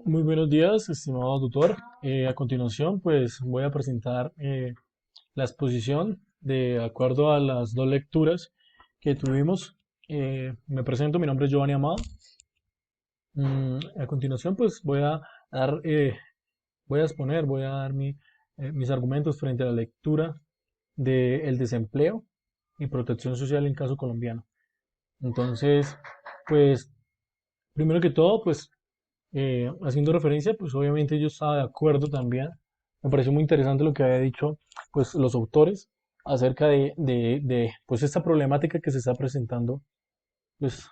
Muy buenos días, estimado tutor. A continuación, pues voy a presentar la exposición de acuerdo a las dos lecturas que tuvimos. Me presento, mi nombre es Giovanni Amado. A continuación, pues voy a exponer, voy a dar mis argumentos frente a la lectura del desempleo y protección social en caso colombiano. Entonces, pues, primero que todo, pues haciendo referencia, pues obviamente yo estaba de acuerdo también. Me pareció muy interesante lo que había dicho, pues los autores acerca pues esta problemática que se está presentando, pues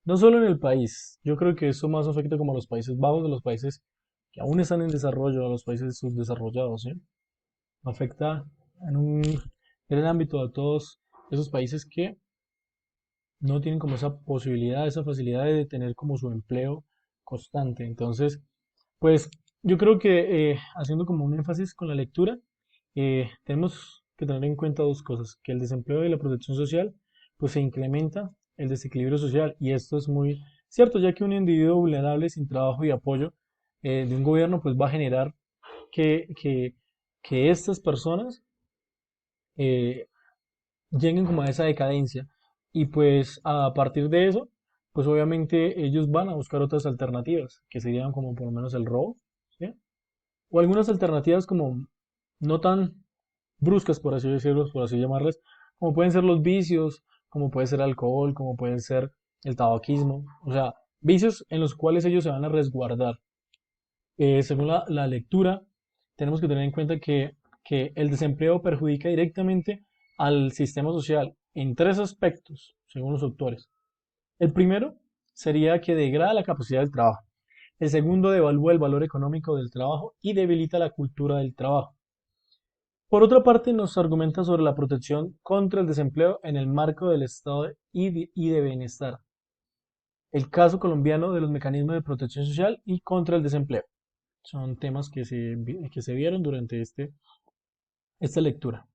no solo en el país. Yo creo que eso más afecta como a los Países Bajos, a los países que aún están en desarrollo, a los países subdesarrollados, ¿sí? Afecta en un gran ámbito a todos esos países que no tienen como esa posibilidad, esa facilidad de tener como su empleo constante. Entonces, pues yo creo que haciendo como un énfasis con la lectura, tenemos que tener en cuenta dos cosas, que el desempleo y la protección social, pues se incrementa el desequilibrio social y esto es muy cierto, ya que un individuo vulnerable sin trabajo y apoyo de un gobierno, pues va a generar que, que, que estas personas eh, lleguen como a esa decadencia y pues a partir de eso, pues obviamente ellos van a buscar otras alternativas, que serían como por lo menos el robo, ¿sí? O algunas alternativas como no tan bruscas, por así decirlo, por así llamarles, como pueden ser los vicios, como puede ser alcohol, como pueden ser el tabaquismo, o sea, vicios en los cuales ellos se van a resguardar. Según la lectura, tenemos que tener en cuenta que el desempleo perjudica directamente al sistema social en tres aspectos, según los autores. El primero sería que degrada la capacidad del trabajo. El segundo, devalúa el valor económico del trabajo y debilita la cultura del trabajo. Por otra parte, nos argumenta sobre la protección contra el desempleo en el marco del estado y de bienestar. El caso colombiano de los mecanismos de protección social y contra el desempleo. Son temas que se vieron durante esta lectura.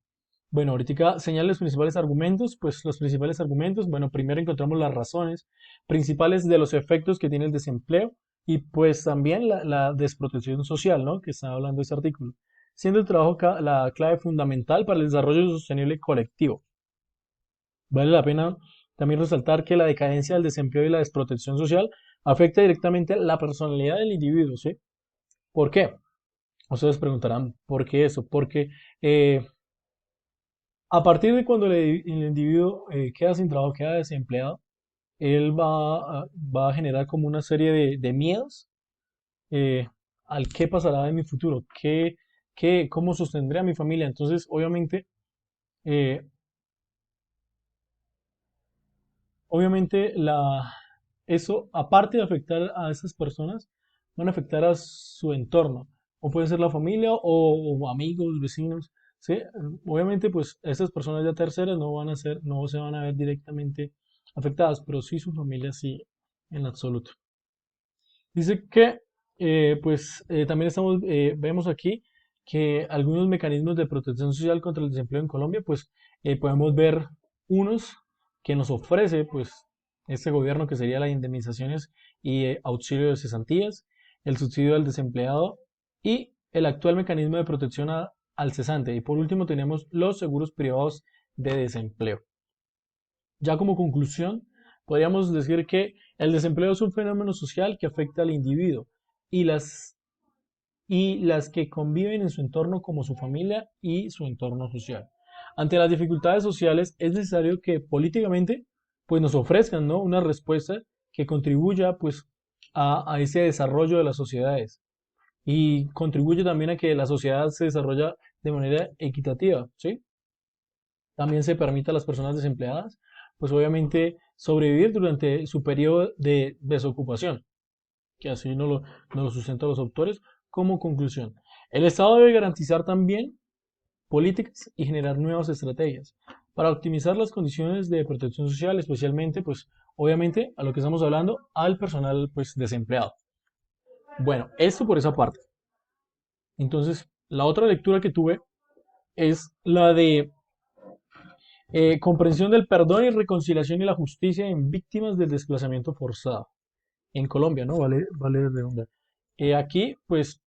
Bueno, ahorita señalo los principales argumentos. Pues los principales argumentos, bueno, primero encontramos las razones principales de los efectos que tiene el desempleo y pues también la desprotección social, ¿no? Que está hablando este artículo, siendo el trabajo la clave fundamental para el desarrollo sostenible colectivo. Vale la pena también resaltar que la decadencia del desempleo y la desprotección social afecta directamente la personalidad del individuo, ¿sí? ¿Por qué? Ustedes preguntarán, ¿por qué eso? Porque eh, a partir de cuando el individuo queda sin trabajo, queda desempleado, él va a generar como una serie de miedos eh, al qué pasará en mi futuro, cómo sostendré a mi familia. Entonces, eh, obviamente eso, aparte de afectar a esas personas, van a afectar a su entorno, o puede ser la familia o amigos, vecinos, ¿sí? Obviamente, pues esas personas ya terceras no se van a ver directamente afectadas, pero sí su familia sí, en absoluto. Dice que, también vemos aquí que algunos mecanismos de protección social contra el desempleo en Colombia, pues podemos ver unos que nos ofrece, pues, este gobierno, que sería las indemnizaciones y auxilio de cesantías, el subsidio al desempleado y el actual mecanismo de protección al cesante. Y por último tenemos los seguros privados de desempleo. Ya como conclusión, podríamos decir que el desempleo es un fenómeno social que afecta al individuo y las que conviven en su entorno como su familia y su entorno social. Ante las dificultades sociales es necesario que políticamente pues nos ofrezcan, ¿no?, una respuesta que contribuya pues a ese desarrollo de las sociedades y contribuye también a que la sociedad se desarrolle de manera equitativa, ¿sí? También se permite a las personas desempleadas, pues obviamente sobrevivir durante su periodo de desocupación, que así nos lo sustentan los autores como conclusión. El Estado debe garantizar también políticas y generar nuevas estrategias para optimizar las condiciones de protección social, especialmente, pues obviamente, a lo que estamos hablando, al personal pues desempleado. Bueno, esto por esa parte. Entonces, la otra lectura que tuve es la de comprensión del perdón y reconciliación y la justicia en víctimas del desplazamiento forzado. En Colombia, ¿no? Vale redundar. Aquí, pues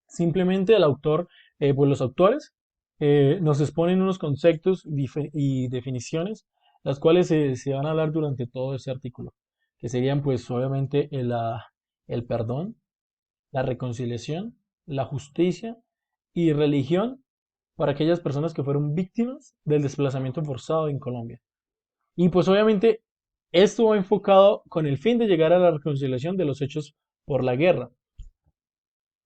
simplemente el autor, pues los autores nos exponen unos conceptos y definiciones, las cuales se van a hablar durante todo ese artículo, que serían pues obviamente el perdón, la reconciliación, la justicia y religión para aquellas personas que fueron víctimas del desplazamiento forzado en Colombia. Y pues obviamente esto va enfocado con el fin de llegar a la reconciliación de los hechos por la guerra.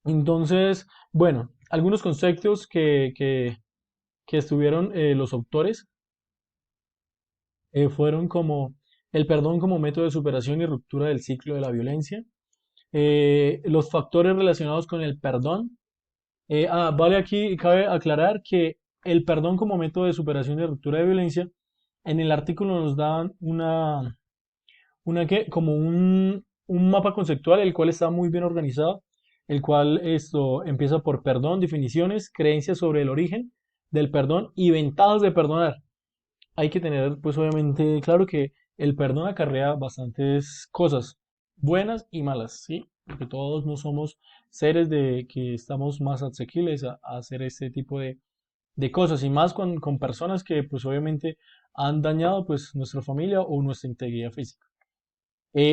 Entonces, bueno, algunos conceptos que estuvieron los autores fueron como el perdón como método de superación y ruptura del ciclo de la violencia, los factores relacionados con el perdón. Vale, aquí cabe aclarar que el perdón como método de superación y ruptura de violencia, en el artículo nos dan como un mapa conceptual, el cual está muy bien organizado, el cual esto empieza por perdón, definiciones, creencias sobre el origen del perdón y ventajas de perdonar. Hay que tener, pues obviamente, claro que el perdón acarrea bastantes cosas, buenas y malas, ¿sí? Porque todos no somos seres de que estamos más asequibles a hacer este tipo de cosas, y más con personas que, pues obviamente, han dañado, pues, nuestra familia o nuestra integridad física.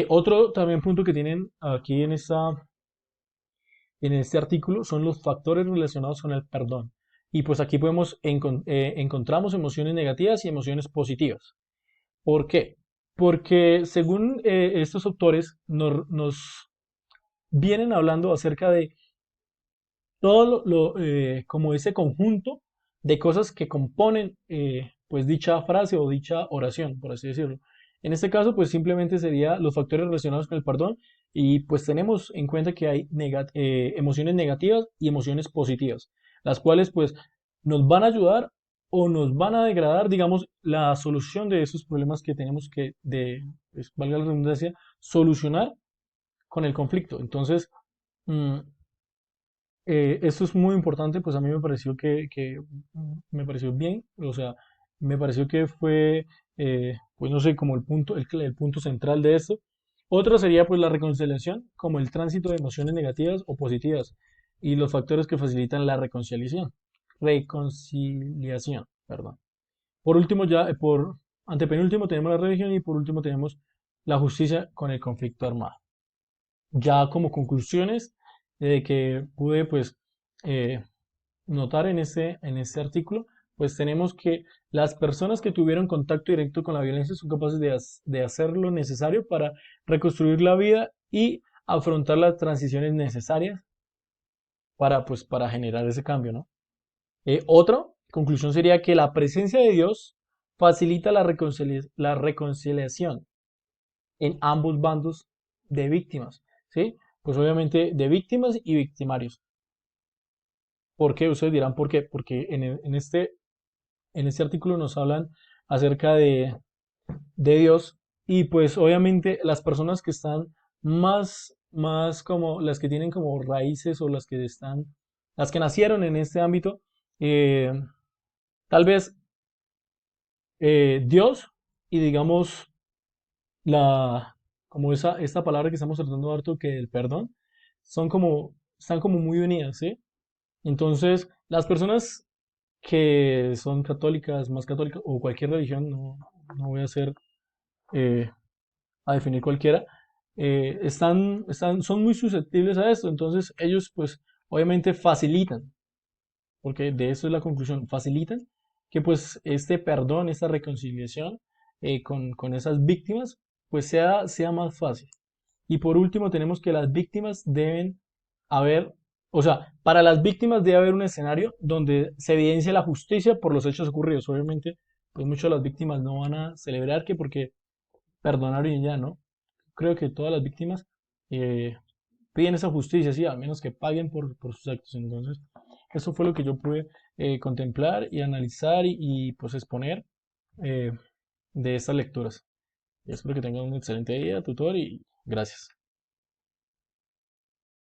Otro también punto que tienen aquí en este artículo son los factores relacionados con el perdón. Y pues aquí encontramos emociones negativas y emociones positivas. ¿Por qué? Porque según estos autores nos vienen hablando acerca de todo como ese conjunto de cosas que componen pues dicha frase o dicha oración, por así decirlo. En este caso, pues simplemente sería los factores relacionados con el perdón, y pues tenemos en cuenta que hay emociones negativas y emociones positivas, las cuales pues nos van a ayudar o nos van a degradar, digamos, la solución de esos problemas que tenemos pues, valga la redundancia, solucionar con el conflicto. Entonces, mm, esto es muy importante, pues a mí me pareció me pareció bien, o sea, me pareció que fue, pues no sé, como el punto central de esto. Otro sería pues la reconciliación, como el tránsito de emociones negativas o positivas y los factores que facilitan la reconciliación, perdón. Por último, por antepenúltimo tenemos la religión y por último tenemos la justicia con el conflicto armado. Ya como conclusiones que pude pues eh, notar en este artículo, pues tenemos que las personas que tuvieron contacto directo con la violencia son capaces de hacer lo necesario para reconstruir la vida y afrontar las transiciones necesarias pues, para generar ese cambio, ¿no? Otra conclusión sería que la presencia de Dios facilita la reconciliación en ambos bandos de víctimas, ¿sí? Pues obviamente de víctimas y victimarios. ¿Por qué? Ustedes dirán, ¿por qué? Porque en este artículo nos hablan acerca de Dios, y pues obviamente las personas que están más como las que tienen como raíces o las que nacieron en este ámbito, eh, tal vez Dios y digamos la, como esta palabra que estamos tratando harto, que el perdón, están como muy unidas, ¿sí? Entonces, las personas que son católicas, más católicas, o cualquier religión, no voy a hacer, eh, a definir cualquiera, son muy susceptibles a esto. Entonces, ellos, pues, obviamente facilitan, porque de eso es la conclusión, facilitan que, pues, este perdón, esta reconciliación con esas víctimas, pues, sea más fácil. Y por último, tenemos que las víctimas deben haber, o sea, para las víctimas debe haber un escenario donde se evidencie la justicia por los hechos ocurridos. Obviamente, pues muchas de las víctimas no van a celebrar que porque perdonaron y ya, ¿no? Creo que todas las víctimas eh, piden esa justicia, sí, al menos que paguen por sus actos. Entonces, eso fue lo que yo pude contemplar y analizar pues exponer eh, de estas lecturas. Y espero que tengan un excelente día, tutor, y gracias.